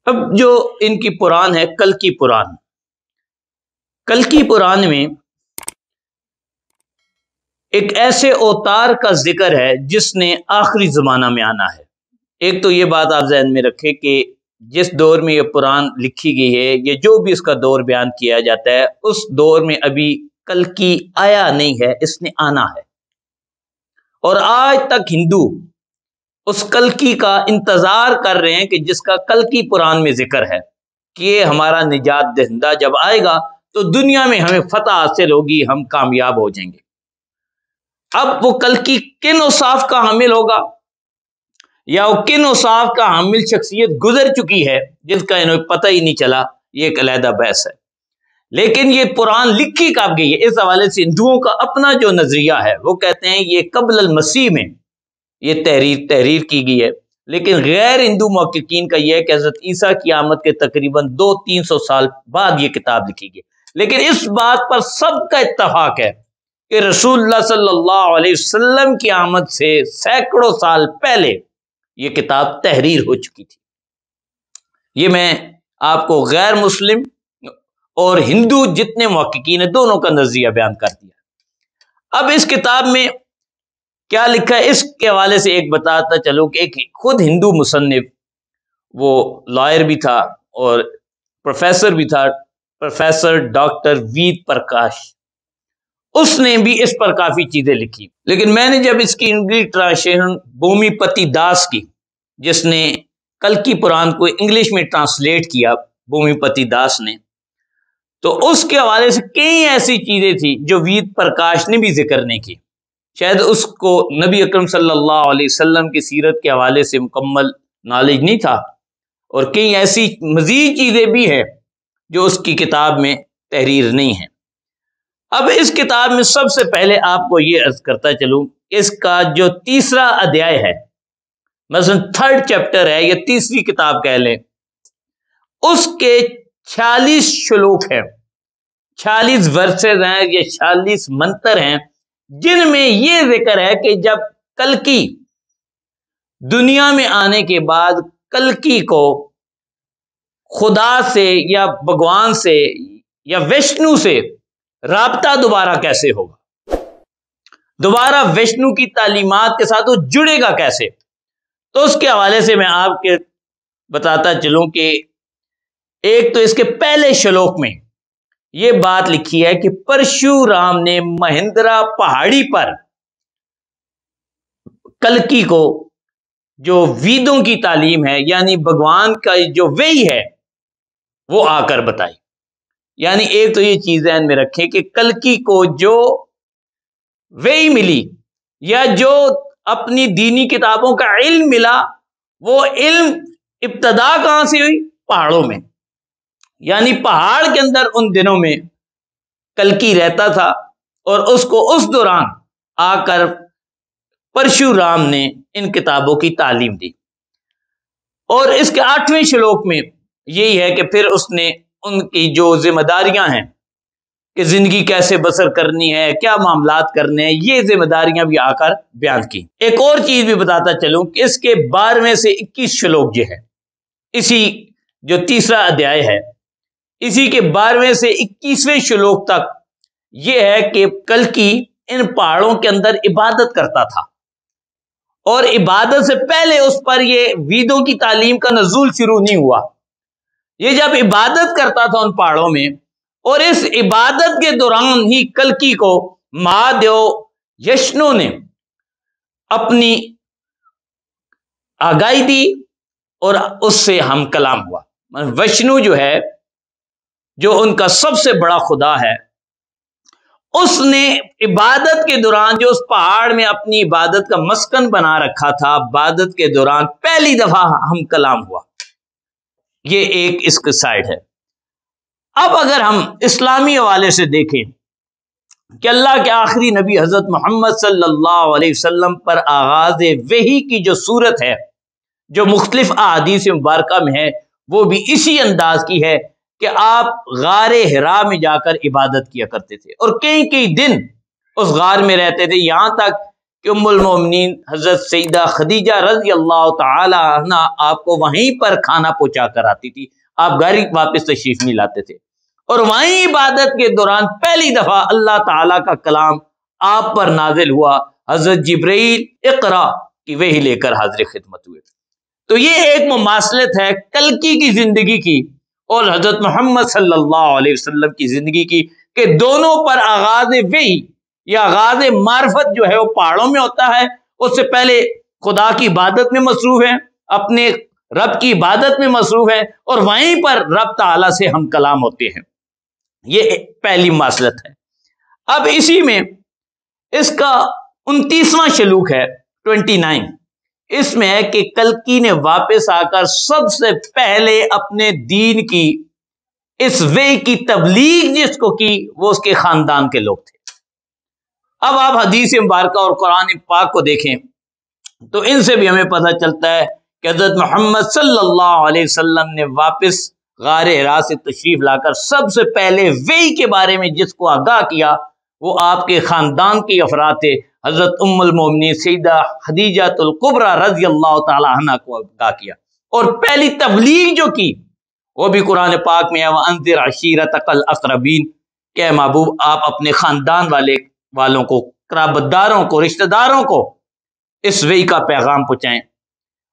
اب جو ان کی پران ہے کلکی پران، کلکی پران میں ایک ایسے اوتار کا ذکر ہے جس نے آخری زمانہ میں آنا ہے۔ ایک تو یہ بات آپ ذہن میں رکھیں کہ جس دور میں یہ قرآن لکھی گئی ہے، یہ جو بھی اس کا دور بیان کیا جاتا ہے، اس دور میں ابھی کلکی آیا نہیں ہے، اس نے آنا ہے۔ اور آج تک ہندو اس کلکی کا انتظار کر رہے ہیں کہ جس کا کلکی قرآن میں ذکر ہے کہ یہ ہمارا نجات دہندہ جب آئے گا تو دنیا میں ہمیں فتح حاصل ہوگی، ہم کامیاب ہو جائیں گے۔ اب وہ کلکی کن اوصاف کا حامل ہوگا یا وہ کن اوصاف کا حامل شخصیت گزر چکی ہے جس کا انہیں پتہ ہی نہیں چلا، یہ ایک علیحدہ بحث ہے۔ لیکن یہ قرآن لکھی کب گئی ہے، اس حوالے سے ہندوؤں کا اپنا جو نظریہ ہے وہ کہتے ہیں یہ قبل المسیح میں یہ تحریر کی گئی ہے، لیکن غیر ہندو محققین کا یہ ہے کہ حضرت عیسیٰ کی آمد کے تقریباً 200-300 سال بعد یہ کتاب لکھی گئی۔ لیکن اس بات پر سب کا اتفاق ہے کہ رسول اللہ صلی اللہ علیہ وسلم کی آمد سے سینکڑوں سال پہلے یہ کتاب تحریر ہو چکی تھی۔ یہ میں آپ کو غیر مسلم اور ہندو جتنے محققین ہیں دونوں کا نظریہ بیان کر دیا۔ اب اس کتاب میں کیا لکھا ہے اس کے حوالے سے ایک بتاتا چلو کہ ایک خود ہندو مصنف، وہ لائر بھی تھا اور پروفیسر بھی تھا، پروفیسر ڈاکٹر وید پرکاش، اس نے بھی اس پر کافی چیزیں لکھی۔ لیکن میں نے جب اس کی انگلش ٹرانسلیشن بھومی پتی داس کی، جس نے کلکی پران کو انگلش میں ٹرانسلیٹ کیا، بھومی پتی داس نے، تو اس کے حوالے سے کئی ایسی چیزیں تھیں جو وید پرکاش نے بھی ذکر نہیں کی۔ شاید اس کو نبی اکرم صلی اللہ علیہ وسلم کی سیرت کے حوالے سے مکمل نالج نہیں تھا، اور کئی ایسی مزید چیزیں بھی ہیں جو اس کی کتاب میں تحریر نہیں ہیں۔ اب اس کتاب میں سب سے پہلے آپ کو یہ عرض کرتا چلوں، اس کا جو تیسرا ادھیائے ہے، مثلا 3rd چیپٹر ہے یا تیسری کتاب کہہ لیں، اس کے 46 شلوک ہیں، 46 ورسز ہیں یا 46 منتر ہیں، جن میں یہ ذکر ہے کہ جب کلکی دنیا میں آنے کے بعد کلکی کو خدا سے یا بھگوان سے یا وشنو سے رابطہ دوبارہ کیسے ہوگا، دوبارہ وشنو کی تعلیمات کے ساتھ وہ جڑے گا کیسے۔ تو اس کے حوالے سے میں آپ کے بتاتا چلوں کہ ایک تو اس کے پہلے شلوک میں یہ بات لکھی ہے کہ پرشورام نے مہندرا پہاڑی پر کلکی کو جو ویدوں کی تعلیم ہے، یعنی بھگوان کا جو وحی ہے، وہ آ کر بتائی۔ یعنی ایک تو یہ چیز ذہن میں رکھیں کہ کلکی کو جو وحی ملی یا جو اپنی دینی کتابوں کا علم ملا، وہ علم ابتدا کہاں سے ہوئی؟ پہاڑوں میں۔ یعنی پہاڑ کے اندر ان دنوں میں کلکی رہتا تھا، اور اس کو اس دوران آ کر پرشورام نے ان کتابوں کی تعلیم دی۔ اور اس کے 8ویں شلوک میں یہی ہے کہ پھر اس نے ان کی جو ذمہ داریاں ہیں کہ زندگی کیسے بسر کرنی ہے، کیا معاملات کرنے ہیں، یہ ذمہ داریاں بھی آ کر بیان کی۔ ایک اور چیز بھی بتاتا چلوں کہ اس کے 12ویں سے 21 شلوک جو ہے، اسی جو تیسرا ادھیائے ہے، اسی کے 12ویں سے 21ویں شلوک تک یہ ہے کہ کلکی ان پہاڑوں کے اندر عبادت کرتا تھا، اور عبادت سے پہلے اس پر یہ ویدوں کی تعلیم کا نزول شروع نہیں ہوا۔ یہ جب عبادت کرتا تھا ان پہاڑوں میں، اور اس عبادت کے دوران ہی کلکی کو مہادیو یشنو نے اپنی آگاہی دی اور اس سے ہم کلام ہوا۔ وشنو جو ہے، جو ان کا سب سے بڑا خدا ہے، اس نے عبادت کے دوران جو اس پہاڑ میں اپنی عبادت کا مسکن بنا رکھا تھا، عبادت کے دوران پہلی دفعہ ہم کلام ہوا۔ یہ ایک اس کا سائڈ ہے۔ اب اگر ہم اسلامی حوالے سے دیکھیں کہ اللہ کے آخری نبی حضرت محمد صلی اللہ علیہ وسلم پر آغاز وحی کی جو صورت ہے، جو مختلف احادیث مبارکہ میں ہے، وہ بھی اسی انداز کی ہے کہ آپ غار حرا میں جا کر عبادت کیا کرتے تھے، اور کئی کئی دن اس غار میں رہتے تھے، یہاں تک کہ ام المومنین حضرت سیدہ خدیجہ رضی اللہ تعالی عنہ آپ کو وہیں پر کھانا پہنچا کر آتی تھی، آپ گھر واپس تشریف نہیں لاتے تھے، اور وہیں عبادت کے دوران پہلی دفعہ اللہ تعالیٰ کا کلام آپ پر نازل ہوا، حضرت جبرائیل اقرا کی وحی لے کر حاضر خدمت ہوئے۔ تو یہ ایک مماثلت ہے کلکی کی زندگی کی اور حضرت محمد صلی اللہ علیہ وسلم کی زندگی کی، کہ دونوں پر آغاز وحی یا آغاز معرفت جو ہے وہ پہاڑوں میں ہوتا ہے، اس سے پہلے خدا کی عبادت میں مصروف ہیں، اپنے رب کی عبادت میں مصروف ہیں، اور وہیں پر رب تعالیٰ سے ہم کلام ہوتے ہیں۔ یہ پہلی مماثلت ہے۔ اب اسی میں اس کا 29واں شلوک ہے 29، اس میں ہے کہ کلکی نے واپس آ کر سب سے پہلے اپنے دین کی اس وحی کی تبلیغ جس کو کی وہ اس کے خاندان کے لوگ تھے۔ اب آپ حدیث مبارکہ اور قرآن پاک کو دیکھیں تو ان سے بھی ہمیں پتہ چلتا ہے کہ حضرت محمد صلی اللہ علیہ وسلم نے واپس غار حرا سے تشریف لا کر سب سے پہلے وحی کے بارے میں جس کو آگاہ کیا وہ آپ کے خاندان کے افراد تھے، حضرت ام المومنین سیدہ خدیجہ الکبریٰ رضی اللہ تعالی عنہ کو آگاہ کیا، اور پہلی تبلیغ جو کی وہ بھی قرآن پاک میں ہے، وَأَنذِرْ عَشِيرَتَكَ الْأَقْرَبِينَ، کہ محبوب آپ اپنے خاندان والوں کو، قرابت داروں کو، رشتہ داروں کو اس وحی کا پیغام پہنچائیں،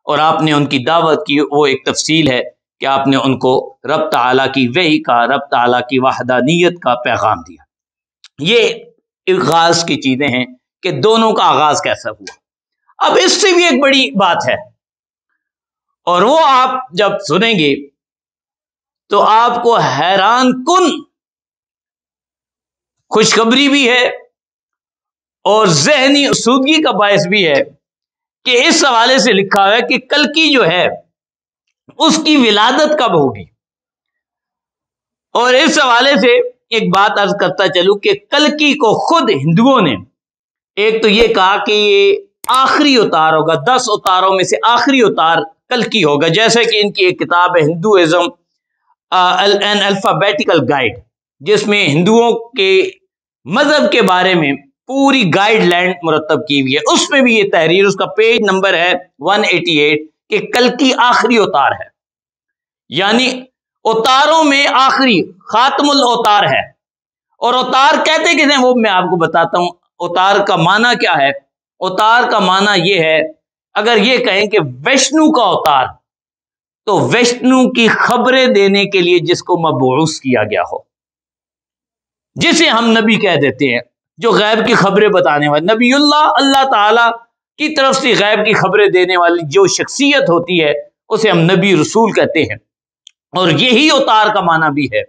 اور آپ نے ان کی دعوت کی۔ وہ ایک تفصیل ہے کہ آپ نے ان کو رب تعالیٰ کی وحی کا، رب تعالیٰ کی وحدانیت کا پیغام دیا۔ یہ آغاز کی چیزیں ہیں کہ دونوں کا آغاز کیسا ہوا۔ اب اس سے بھی ایک بڑی بات ہے، اور وہ آپ جب سنیں گے تو آپ کو حیران کن خوشخبری بھی ہے اور ذہنی آسودگی کا باعث بھی ہے کہ اس حوالے سے لکھا ہے کہ کلکی جو ہے اس کی ولادت کب ہوگی۔ اور اس حوالے سے ایک بات عرض کرتا چلوں کہ کلکی کو خود ہندوؤں نے ایک تو یہ کہا کہ یہ آخری اتار ہوگا، 10 اتاروں میں سے آخری اتار کلکی ہوگا، جیسے کہ ان کی ایک کتاب ہے ہندوازم این الفابیٹیکل گائیڈ، جس میں ہندوؤں کے مذہب کے بارے میں پوری گائیڈ لائن مرتب کی ہوئی ہے، اس میں بھی یہ تحریر، اس کا پیج نمبر ہے 188، کہ کلکی آخری اتار ہے، یعنی اتاروں میں آخری خاتم الاوتار ہے۔ اور اوتار کہتے کس ہیں وہ میں آپ کو بتاتا ہوں۔ اوتار کا معنی کیا ہے؟ اوتار کا معنی یہ ہے، اگر یہ کہیں کہ ویشنو کا اوتار، تو ویشنو کی خبریں دینے کے لیے جس کو مبعوث کیا گیا ہو، جسے ہم نبی کہہ دیتے ہیں، جو غیب کی خبریں بتانے والے، نبی اللہ تعالیٰ کی طرف سے غیب کی خبریں دینے والی جو شخصیت ہوتی ہے اسے ہم نبی رسول کہتے ہیں، اور یہی اوتار کا معنی بھی ہے۔